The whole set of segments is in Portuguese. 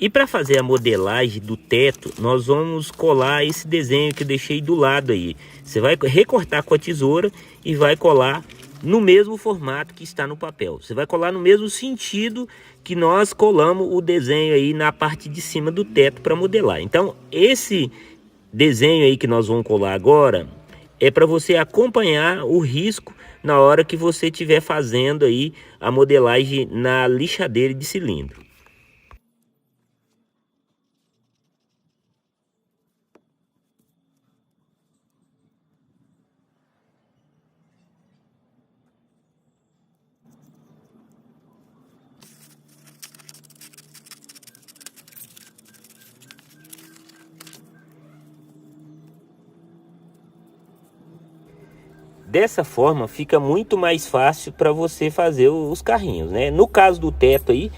E para fazer a modelagem do teto, nós vamos colar esse desenho que eu deixei do lado aí. Você vai recortar com a tesoura e vai colar no mesmo formato que está no papel. Você vai colar no mesmo sentido que nós colamos o desenho aí na parte de cima do teto para modelar. Então, esse desenho aí que nós vamos colar agora é para você acompanhar o risco na hora que você estiver fazendo aí a modelagem na lixadeira de cilindro. Dessa forma fica muito mais fácil para você fazer os carrinhos, né? No caso do teto aí,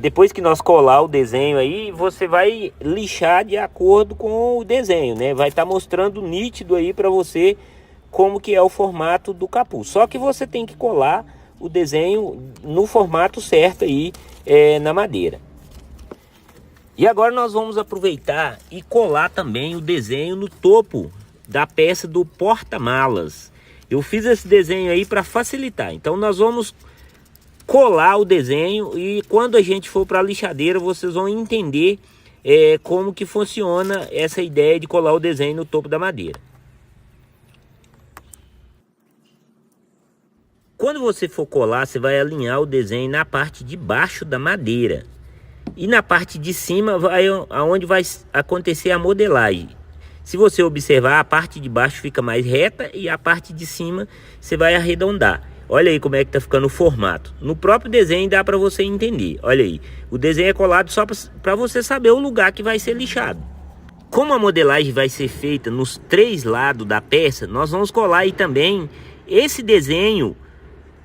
depois que nós colar o desenho aí, você vai lixar de acordo com o desenho, né? Vai estar mostrando nítido aí para você como que é o formato do capuz. Só que você tem que colar o desenho no formato certo aí na madeira. E agora nós vamos aproveitar e colar também o desenho no topo da peça do porta-malas. Eu fiz esse desenho aí para facilitar. Então nós vamos colar o desenho e quando a gente for para a lixadeira vocês vão entender como que funciona essa ideia de colar o desenho no topo da madeira. Quando você for colar, você vai alinhar o desenho na parte de baixo da madeira. E na parte de cima vai aonde vai acontecer a modelagem. Se você observar, a parte de baixo fica mais reta e a parte de cima você vai arredondar. Olha aí como é que tá ficando o formato. No próprio desenho dá para você entender. Olha aí, o desenho é colado só para você saber o lugar que vai ser lixado. Como a modelagem vai ser feita nos 3 lados da peça, nós vamos colar aí também esse desenho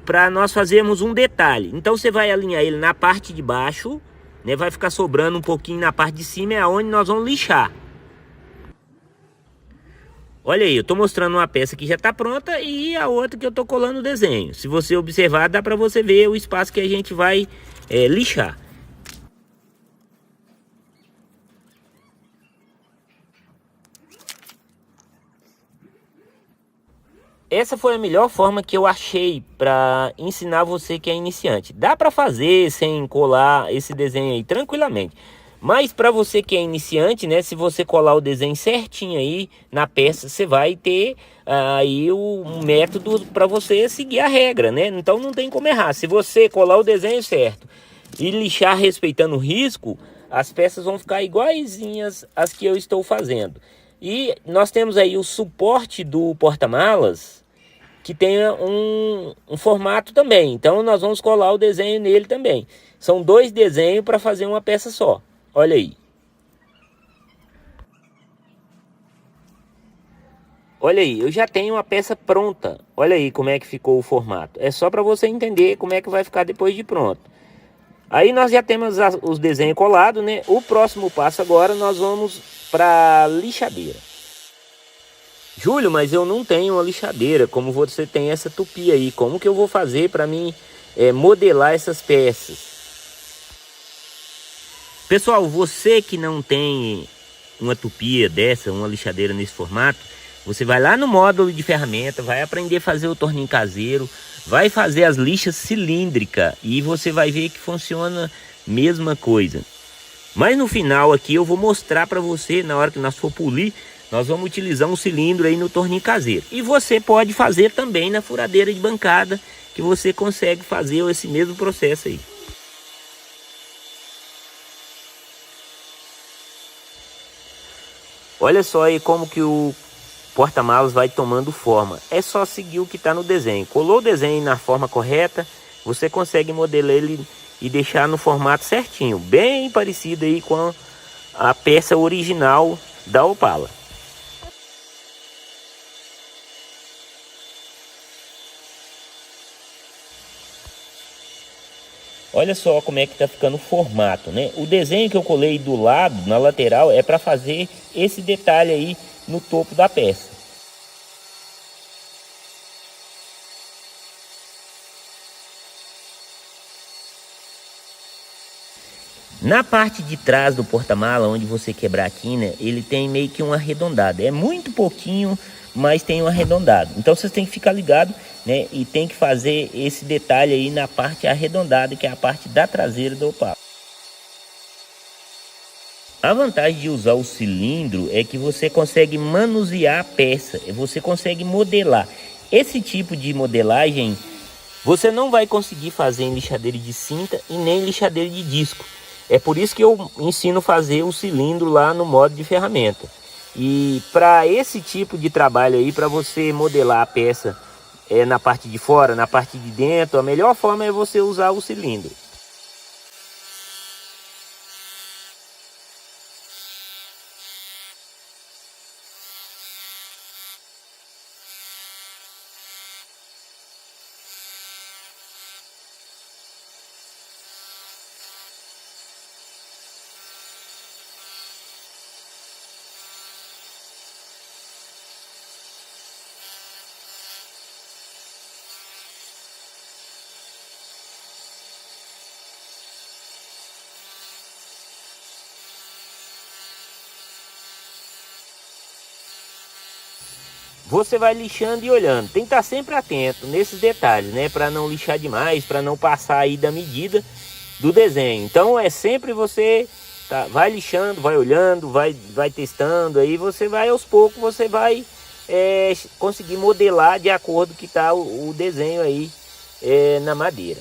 para nós fazermos um detalhe. Então você vai alinhar ele na parte de baixo, né? Vai ficar sobrando um pouquinho na parte de cima, é onde nós vamos lixar. Olha aí, eu tô mostrando uma peça que já está pronta e a outra que eu tô colando o desenho. Se você observar, dá para você ver o espaço que a gente vai lixar. Essa foi a melhor forma que eu achei para ensinar você que é iniciante. Dá para fazer sem colar esse desenho aí tranquilamente. Mas para você que é iniciante, né, se você colar o desenho certinho aí na peça, você vai ter aí um método para você seguir a regra, né? Então não tem como errar. Se você colar o desenho certo e lixar respeitando o risco, as peças vão ficar iguaizinhas às que eu estou fazendo. E nós temos aí o suporte do porta-malas, que tem um formato também. Então nós vamos colar o desenho nele também. São 2 desenhos para fazer uma peça só. Olha aí. Olha aí, eu já tenho uma peça pronta. Olha aí como é que ficou o formato. É só para você entender como é que vai ficar depois de pronto. Aí nós já temos os desenhos colados, né? O próximo passo agora nós vamos para lixadeira. Júlio, mas eu não tenho uma lixadeira, como você tem essa tupi aí. Como que eu vou fazer para mim modelar essas peças? Pessoal, você que não tem uma tupia dessa, uma lixadeira nesse formato, você vai lá no módulo de ferramenta, vai aprender a fazer o torninho caseiro, vai fazer as lixas cilíndricas e você vai ver que funciona mesma coisa. Mas no final aqui eu vou mostrar para você, na hora que nós for polir, nós vamos utilizar um cilindro aí no torninho caseiro. E você pode fazer também na furadeira de bancada, que você consegue fazer esse mesmo processo aí. Olha só aí como que o porta-malas vai tomando forma. É só seguir o que está no desenho. Colou o desenho na forma correta, você consegue modelar ele e deixar no formato certinho, bem parecido aí com a peça original da Opala. Olha só como é que tá ficando o formato, né? O desenho que eu colei do lado, na lateral, é para fazer esse detalhe aí no topo da peça. Na parte de trás do porta-mala, onde você quebrar a quina, ele tem meio que um arredondado. É muito pouquinho, mas tem um arredondado. Então você tem que ficar ligado, né? E tem que fazer esse detalhe aí na parte arredondada, que é a parte da traseira do Opala. A vantagem de usar o cilindro é que você consegue manusear a peça, você consegue modelar. Esse tipo de modelagem você não vai conseguir fazer em lixadeira de cinta e nem lixadeira de disco. É por isso que eu ensino a fazer o cilindro lá no modo de ferramenta. E para esse tipo de trabalho aí, para você modelar a peça na parte de fora, na parte de dentro, a melhor forma é você usar o cilindro. Você vai lixando e olhando, tem que estar sempre atento nesses detalhes, né? Para não lixar demais, para não passar aí da medida do desenho. Então é sempre você vai lixando, vai olhando, vai testando, aí você vai aos poucos, você vai conseguir modelar de acordo que está o desenho aí na madeira.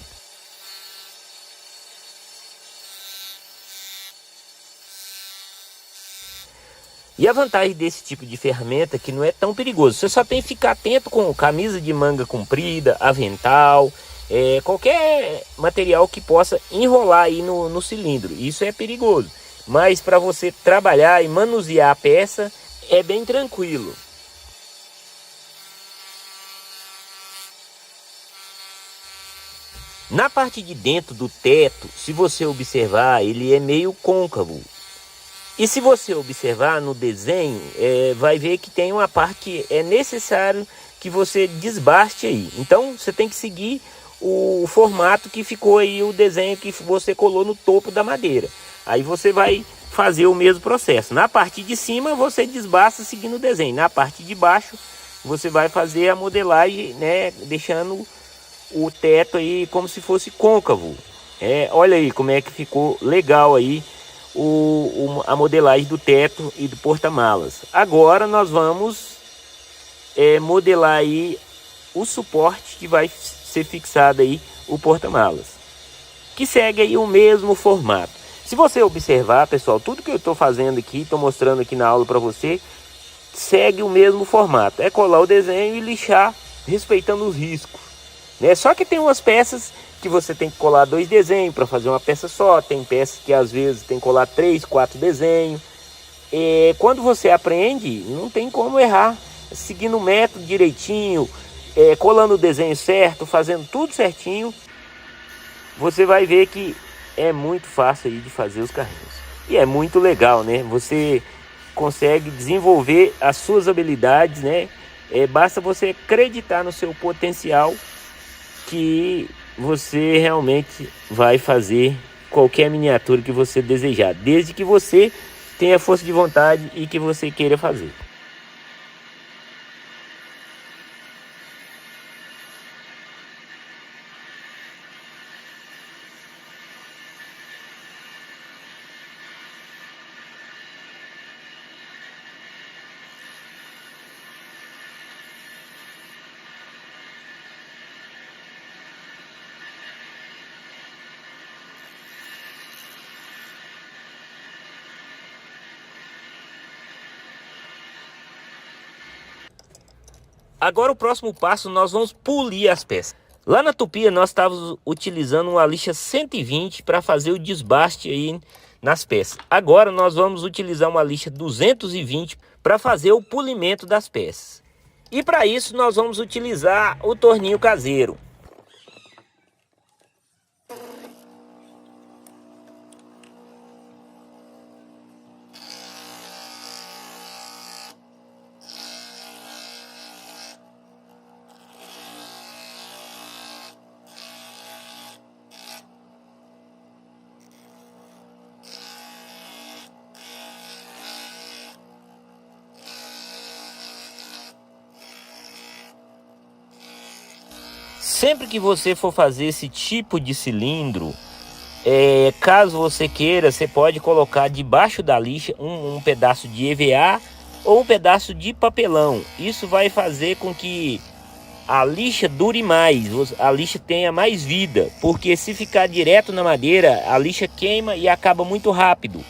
E a vantagem desse tipo de ferramenta é que não é tão perigoso. Você só tem que ficar atento com camisa de manga comprida, avental, qualquer material que possa enrolar aí no cilindro. Isso é perigoso. Mas para você trabalhar e manusear a peça é bem tranquilo. Na parte de dentro do teto, se você observar, ele é meio côncavo. E se você observar no desenho, vai ver que tem uma parte que é necessário que você desbaste aí. Então você tem que seguir o formato que ficou aí, o desenho que você colou no topo da madeira. Aí você vai fazer o mesmo processo. Na parte de cima você desbasta seguindo o desenho. Na parte de baixo você vai fazer a modelagem, né, deixando o teto aí como se fosse côncavo. Olha aí como é que ficou legal aí a modelagem do teto e do porta-malas. Agora nós vamos modelar aí o suporte que vai ser fixado aí o porta-malas, que segue aí o mesmo formato. Se você observar, pessoal, tudo que eu estou fazendo aqui, estou mostrando aqui na aula para você, segue o mesmo formato. É colar o desenho e lixar respeitando os riscos, né? Só que tem umas peças que você tem que colar 2 desenhos para fazer uma peça só. Tem peças que às vezes tem que colar 3, 4 desenhos. Quando você aprende, não tem como errar. Seguindo o método direitinho, colando o desenho certo, fazendo tudo certinho, você vai ver que é muito fácil aí de fazer os carrinhos. E é muito legal, né? Você consegue desenvolver as suas habilidades, né? Basta você acreditar no seu potencial, que você realmente vai fazer qualquer miniatura que você desejar, desde que você tenha força de vontade e que você queira fazer. Agora o próximo passo, nós vamos polir as peças. Lá na Tupia nós estávamos utilizando uma lixa 120 para fazer o desbaste aí nas peças. Agora nós vamos utilizar uma lixa 220 para fazer o polimento das peças. E para isso nós vamos utilizar o torninho caseiro. Sempre que você for fazer esse tipo de cilindro, caso você queira, você pode colocar debaixo da lixa um pedaço de EVA ou um pedaço de papelão. Isso vai fazer com que a lixa dure mais, a lixa tenha mais vida, porque se ficar direto na madeira, a lixa queima e acaba muito rápido.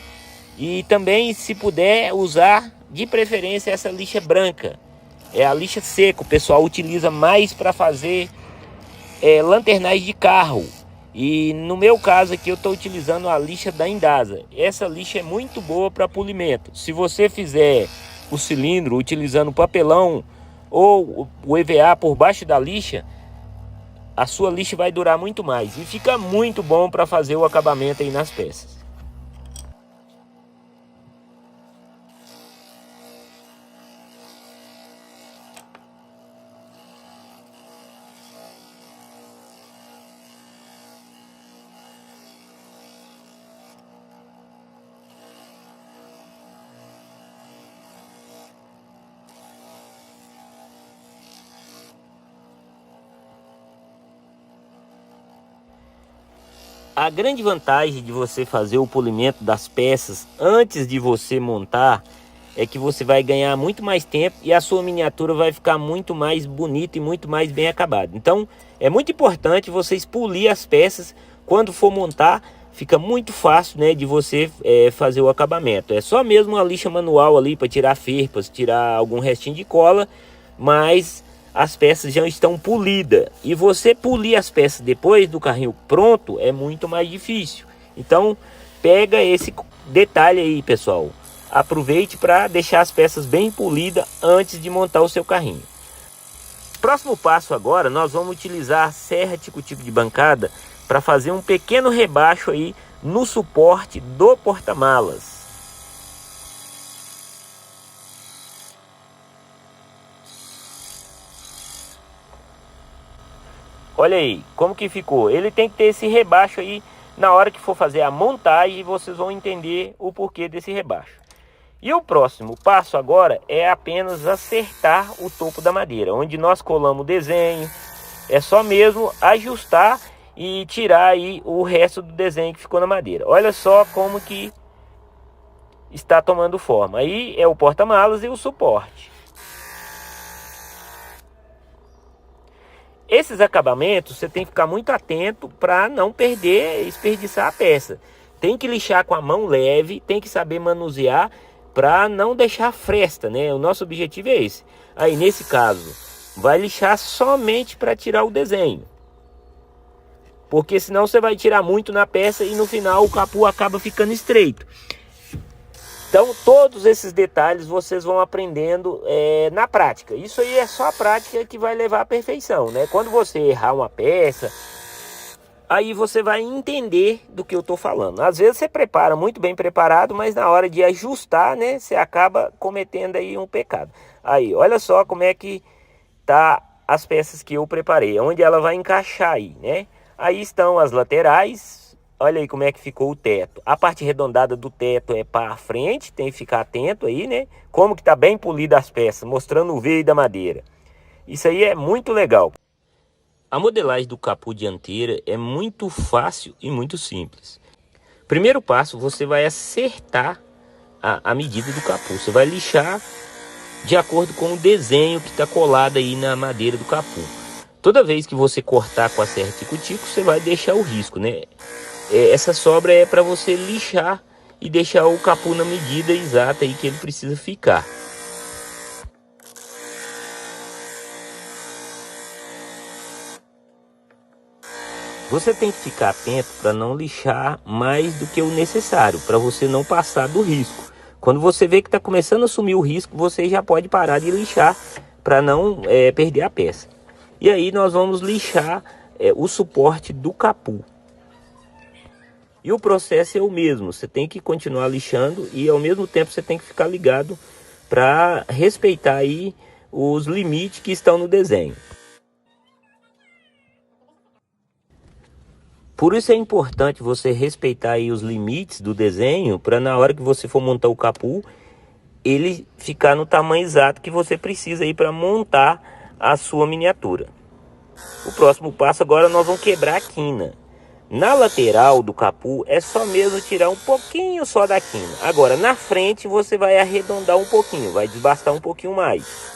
E também, se puder, usar de preferência essa lixa branca, a lixa seca. O pessoal utiliza mais para fazer lanternais de carro. E no meu caso aqui eu estou utilizando a lixa da Indasa. Essa lixa é muito boa para polimento. Se você fizer o cilindro utilizando papelão ou o EVA por baixo da lixa, a sua lixa vai durar muito mais e fica muito bom para fazer o acabamento aí nas peças. A grande vantagem de você fazer o polimento das peças antes de você montar é que você vai ganhar muito mais tempo e a sua miniatura vai ficar muito mais bonita e muito mais bem acabada. Então é muito importante vocês polir as peças quando for montar. Fica muito fácil, né, de você fazer o acabamento. É só mesmo uma lixa manual ali para tirar ferpas, tirar algum restinho de cola, mas as peças já estão polidas. E você polir as peças depois do carrinho pronto é muito mais difícil. Então pega esse detalhe aí, pessoal. Aproveite para deixar as peças bem polidas antes de montar o seu carrinho. Próximo passo agora, nós vamos utilizar a serra tico-tico de bancada para fazer um pequeno rebaixo aí no suporte do porta-malas. Olha aí como que ficou. Ele tem que ter esse rebaixo aí. Na hora que for fazer a montagem, vocês vão entender o porquê desse rebaixo. E o próximo passo agora é apenas acertar o topo da madeira. Onde nós colamos o desenho, é só mesmo ajustar e tirar aí o resto do desenho que ficou na madeira. Olha só como que está tomando forma. Aí é o porta-malas e o suporte. Esses acabamentos você tem que ficar muito atento para não perder, desperdiçar a peça. Tem que lixar com a mão leve, tem que saber manusear para não deixar fresta, né? O nosso objetivo é esse. Aí nesse caso, vai lixar somente para tirar o desenho. Porque senão você vai tirar muito na peça e no final o capô acaba ficando estreito. Então todos esses detalhes vocês vão aprendendo na prática. Isso aí é só a prática que vai levar à perfeição, né? Quando você errar uma peça, aí você vai entender do que eu estou falando. Às vezes você prepara muito bem preparado, mas na hora de ajustar, né, você acaba cometendo aí um pecado. Aí, olha só como é que tá as peças que eu preparei, onde ela vai encaixar aí, né? Aí estão as laterais. Olha aí como é que ficou o teto. A parte arredondada do teto é para frente, tem que ficar atento aí, né? Como que tá bem polida as peças, mostrando o veio da madeira. Isso aí é muito legal. A modelagem do capô dianteira é muito fácil e muito simples. Primeiro passo, você vai acertar a medida do capô. Você vai lixar de acordo com o desenho que está colado aí na madeira do capô. Toda vez que você cortar com a serra tico-tico, você vai deixar o risco, né? Essa sobra é para você lixar e deixar o capô na medida exata aí que ele precisa ficar. Você tem que ficar atento para não lixar mais do que o necessário, para você não passar do risco. Quando você vê que está começando a assumir o risco, você já pode parar de lixar para não perder a peça. E aí nós vamos lixar o suporte do capô. E o processo é o mesmo, você tem que continuar lixando e ao mesmo tempo você tem que ficar ligado para respeitar aí os limites que estão no desenho. Por isso é importante você respeitar aí os limites do desenho para na hora que você for montar o capô, ele ficar no tamanho exato que você precisa aí para montar a sua miniatura. O próximo passo agora nós vamos quebrar a quina. Na lateral do capô é só mesmo tirar um pouquinho só da quina. Agora na frente você vai arredondar um pouquinho, vai desbastar um pouquinho mais.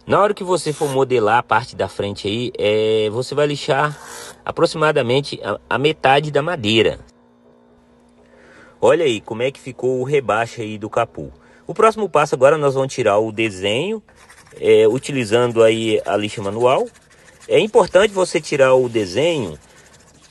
Na hora que você for modelar a parte da frente aí, você vai lixar aproximadamente a metade da madeira. Olha aí como é que ficou o rebaixo aí do capô. O próximo passo agora nós vamos tirar o desenho, utilizando aí a lixa manual. É importante você tirar o desenho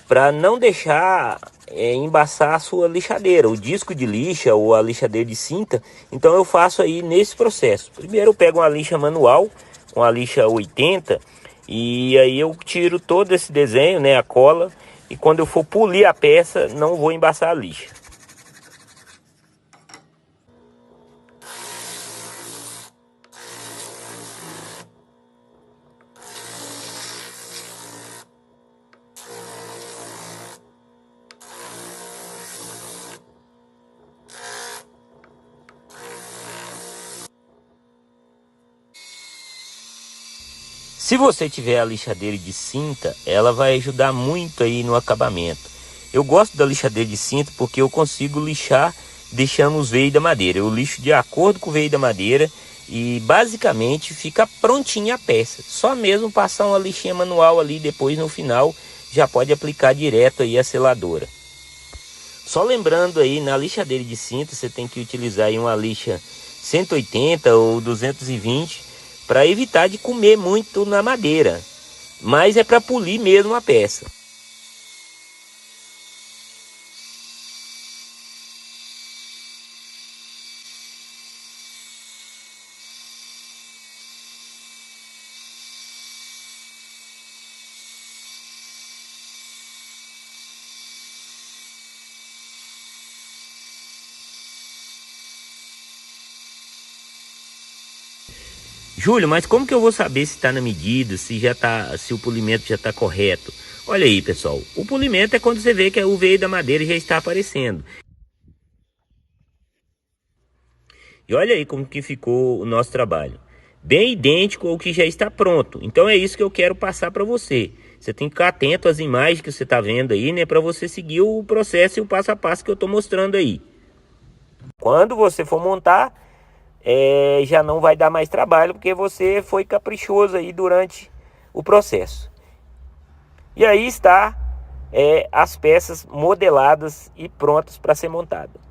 para não deixar embaçar a sua lixadeira, o disco de lixa ou a lixadeira de cinta. Então eu faço aí nesse processo. Primeiro eu pego uma lixa manual, com a lixa 80, e aí eu tiro todo esse desenho, né, a cola, e quando eu for polir a peça, não vou embaçar a lixa. Se você tiver a lixadeira de cinta, ela vai ajudar muito aí no acabamento. Eu gosto da lixadeira de cinta porque eu consigo lixar deixando os veios da madeira. Eu lixo de acordo com o veio da madeira e basicamente fica prontinha a peça. Só mesmo passar uma lixinha manual ali, depois no final já pode aplicar direto aí a seladora. Só lembrando aí, na lixadeira de cinta você tem que utilizar aí uma lixa 180 ou 220 para evitar de comer muito na madeira, mas é para polir mesmo a peça. Júlio, mas como que eu vou saber se está na medida, se o polimento já está correto? Olha aí, pessoal, o polimento é quando você vê que o veio da madeira já está aparecendo. E olha aí como que ficou o nosso trabalho. Bem idêntico ao que já está pronto. Então é isso que eu quero passar para você. Você tem que ficar atento às imagens que você está vendo aí, né? Para você seguir o processo e o passo a passo que eu estou mostrando aí. Quando você for montar, já não vai dar mais trabalho, porque você foi caprichoso aí durante o processo. E aí está as peças modeladas e prontas para ser montada.